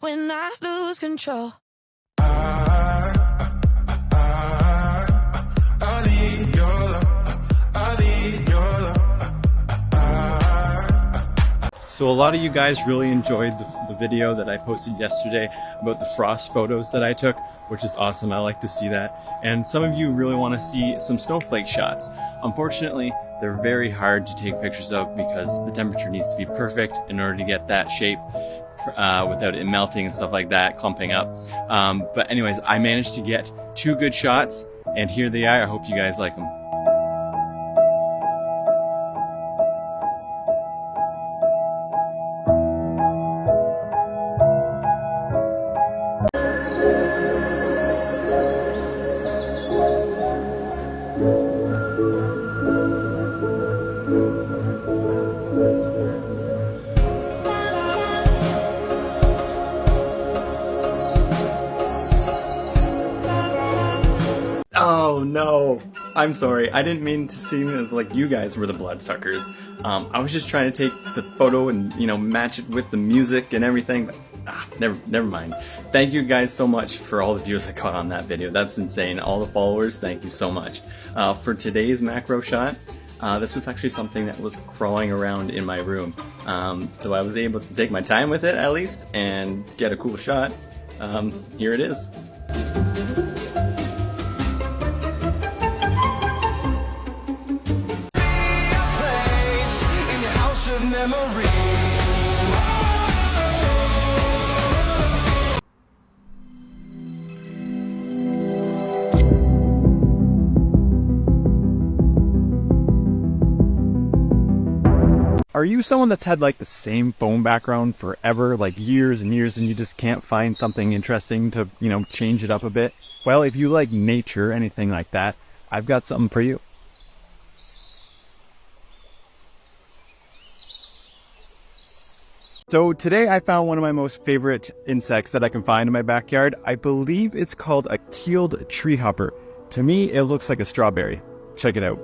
when I lose control. I need your love. I need your love. So a lot of you guys really enjoyed the video that I posted yesterday about the frost photos that I took, which is awesome. I like to see that. And some of you really want to see some snowflake shots. Unfortunately, they're very hard to take pictures of because the temperature needs to be perfect in order to get that shape without it melting and stuff like that, clumping up. But anyways, I managed to get 2 good shots, and here they are. I hope you guys like them. Oh no, I'm sorry. I didn't mean to seem as like you guys were the bloodsuckers. I was just trying to take the photo and, you know, match it with the music and everything, but never mind. Thank you guys so much for all the views I got on that video. That's insane. All the followers, thank you so much. For today's macro shot, this was actually something that was crawling around in my room. So I was able to take my time with it at least and get a cool shot. Here it is. Are you someone that's had like the same phone background forever, like years and years, and you just can't find something interesting to, you know, change it up a bit? Well, if you like nature, anything like that, I've got something for you. So today I found one of my most favorite insects that I can find in my backyard. I believe it's called a keeled treehopper. To me, it looks like a strawberry. Check it out.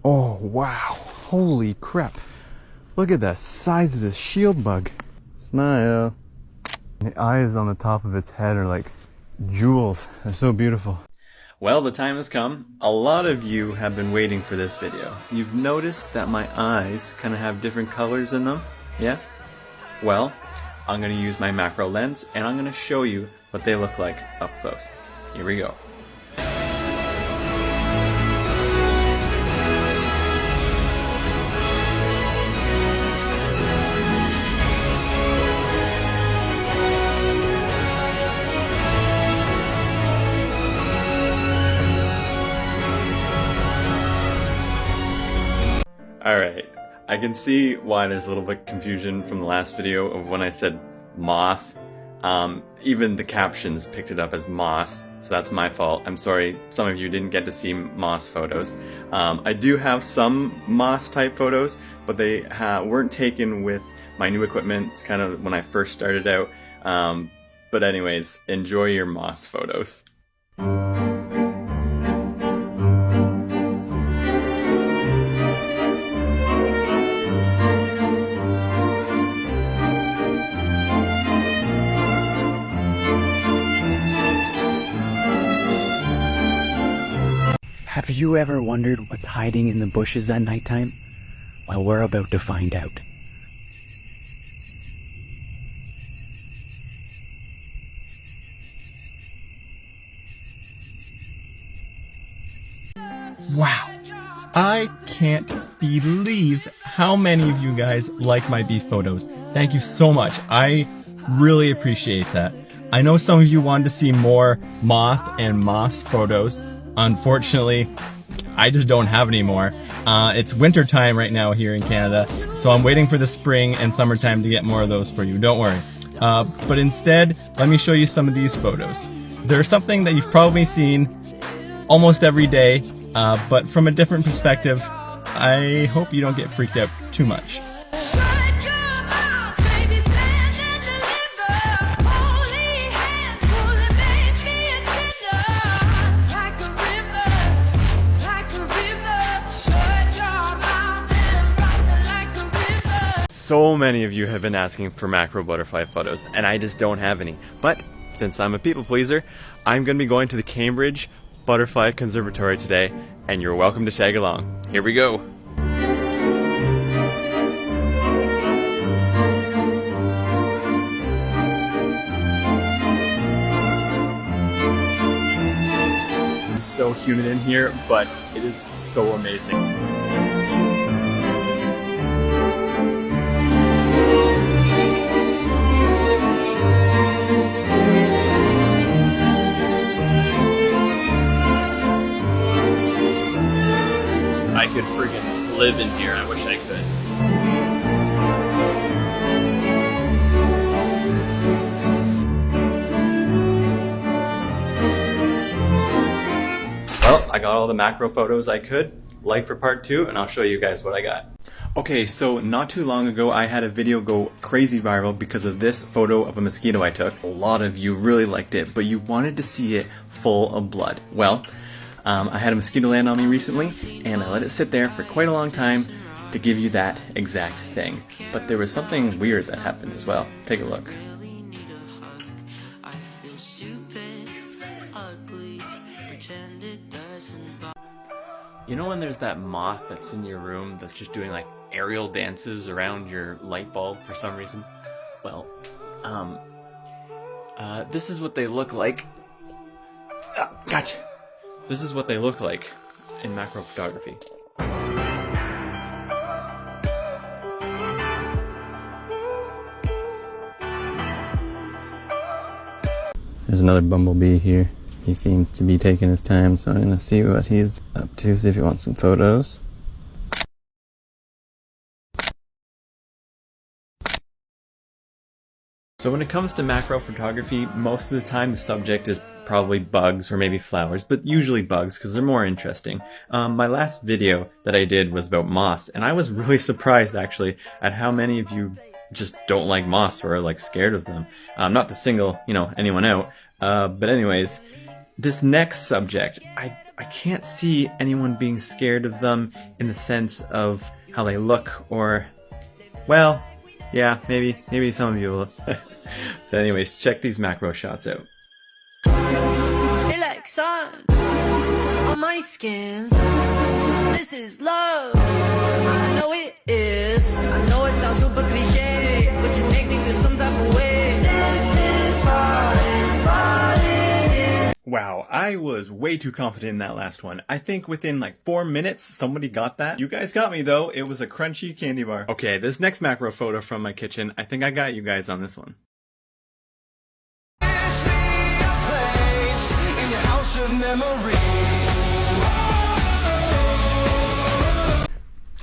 Oh, wow. Holy crap. Look at the size of this shield bug. Smile. The eyes on the top of its head are like jewels. They're so beautiful. Well, the time has come. A lot of you have been waiting for this video. You've noticed that my eyes kind of have different colors in them, yeah? Well, I'm going to use my macro lens and I'm going to show you what they look like up close. Here we go. Alright, I can see why there's a little bit of confusion from the last video of when I said moth. Even the captions picked it up as moss, so that's my fault. I'm sorry some of you didn't get to see moss photos. I do have some moss type photos, but they weren't taken with my new equipment. It's kind of when I first started out. But anyways, enjoy your moss photos. Have you ever wondered what's hiding in the bushes at nighttime? Well, we're about to find out. Wow, I can't believe how many of you guys like my beef photos. Thank you so much. I really appreciate that. I know some of you wanted to see more moth and moss photos. Unfortunately, I just don't have any more. It's winter time right now here in Canada, so I'm waiting for the spring and summertime to get more of those for you. Don't worry. But instead, let me show you some of these photos. They're something that you've probably seen almost every day, but from a different perspective. I hope you don't get freaked out too much. So many of you have been asking for macro butterfly photos, and I just don't have any. But since I'm a people pleaser, I'm going to be going to the Cambridge Butterfly Conservatory today, and you're welcome to tag along. Here we go. It's so humid in here, but it is so amazing. I could friggin' live in here. I wish I could. Well, I got all the macro photos I could. Like for part 2, and I'll show you guys what I got. Okay, so not too long ago I had a video go crazy viral because of this photo of a mosquito I took. A lot of you really liked it, but you wanted to see it full of blood. Well, I had a mosquito land on me recently, and I let it sit there for quite a long time to give you that exact thing. But there was something weird that happened as well. Take a look. You know when there's that moth that's in your room that's just doing like aerial dances around your light bulb for some reason? Well, this is what they look like. Gotcha! This is what they look like in macro photography. There's another bumblebee here. He seems to be taking his time, so I'm gonna see what he's up to, see if he wants some photos. So when it comes to macro photography, most of the time the subject is probably bugs or maybe flowers, but usually bugs because they're more interesting. My last video that I did was about moths, and I was really surprised actually at how many of you just don't like moths or are like scared of them. Not to single, anyone out, but anyways, this next subject, I can't see anyone being scared of them in the sense of how they look or, well, yeah, maybe some of you will. But anyways, check these macro shots out. They like sun on my skin. This is love. I know it is. I know it sounds super cliche, but you make me feel some type of way. This is falling in. Wow, I was way too confident in that last one. I think within like 4 minutes, somebody got that. You guys got me though. It was a crunchy candy bar. Okay, this next macro photo from my kitchen, I think I got you guys on this one.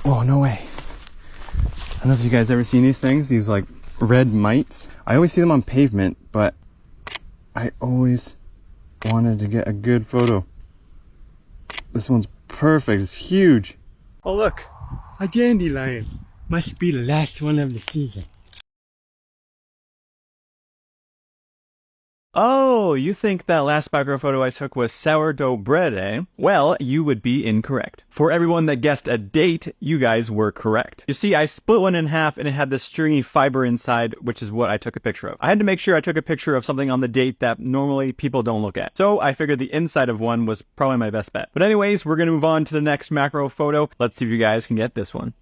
Oh, no way. I don't know if you guys ever seen these things, these like red mites. I always see them on pavement, but I always wanted to get a good photo. This one's perfect, it's huge. Oh look, a dandelion. Must be the last one of the season. Oh, you think that last macro photo I took was sourdough bread, eh? Well, you would be incorrect. For everyone that guessed a date, you guys were correct. You see, I split one in half and it had this stringy fiber inside, which is what I took a picture of. I had to make sure I took a picture of something on the date that normally people don't look at. So I figured the inside of one was probably my best bet. But anyways, we're gonna move on to the next macro photo. Let's see if you guys can get this one.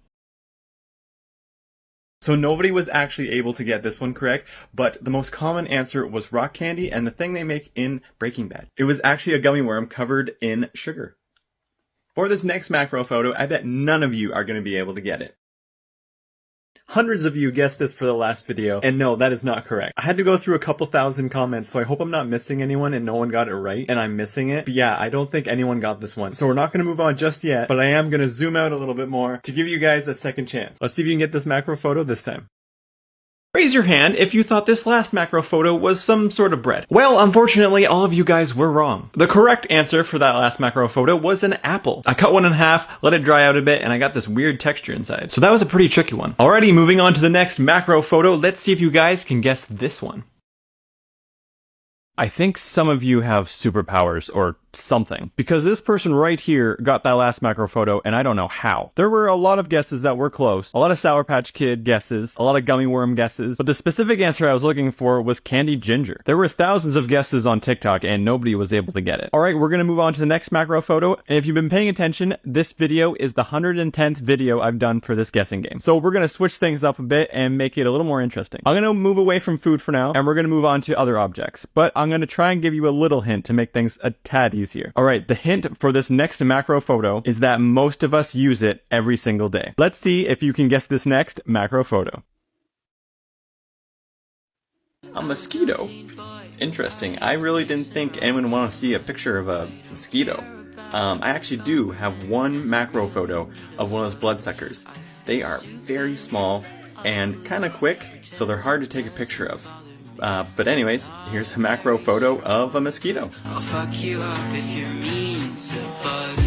So nobody was actually able to get this one correct, but the most common answer was rock candy and the thing they make in Breaking Bad. It was actually a gummy worm covered in sugar. For this next macro photo, I bet none of you are going to be able to get it. Hundreds of you guessed this for the last video, and no, that is not correct. I had to go through a couple thousand comments, so I hope I'm not missing anyone and no one got it right, and I'm missing it. But yeah, I don't think anyone got this one. So we're not going to move on just yet, but I am going to zoom out a little bit more to give you guys a second chance. Let's see if you can get this macro photo this time. Raise your hand if you thought this last macro photo was some sort of bread. Well, unfortunately, all of you guys were wrong. The correct answer for that last macro photo was an apple. I cut one in half, let it dry out a bit, and I got this weird texture inside. So that was a pretty tricky one. Alrighty, moving on to the next macro photo. Let's see if you guys can guess this one. I think some of you have superpowers or something, because this person right here got that last macro photo and I don't know how. There were a lot of guesses that were close, a lot of Sour Patch Kid guesses, a lot of gummy worm guesses, but the specific answer I was looking for was candy ginger. There were thousands of guesses on TikTok and nobody was able to get it. Alright, we're gonna move on to the next macro photo, and if you've been paying attention, this video is the 110th video I've done for this guessing game. So we're gonna switch things up a bit and make it a little more interesting. I'm gonna move away from food for now, and we're gonna move on to other objects, but I'm gonna try and give you a little hint to make things a tad easier. Alright, the hint for this next macro photo is that most of us use it every single day. Let's see if you can guess this next macro photo. A mosquito. Interesting. I really didn't think anyone would want to see a picture of a mosquito. I actually do have one macro photo of one of those bloodsuckers. They are very small and kind of quick, so they're hard to take a picture of. But anyways, here's a macro photo of a mosquito. I'll fuck you up if you're mean to bug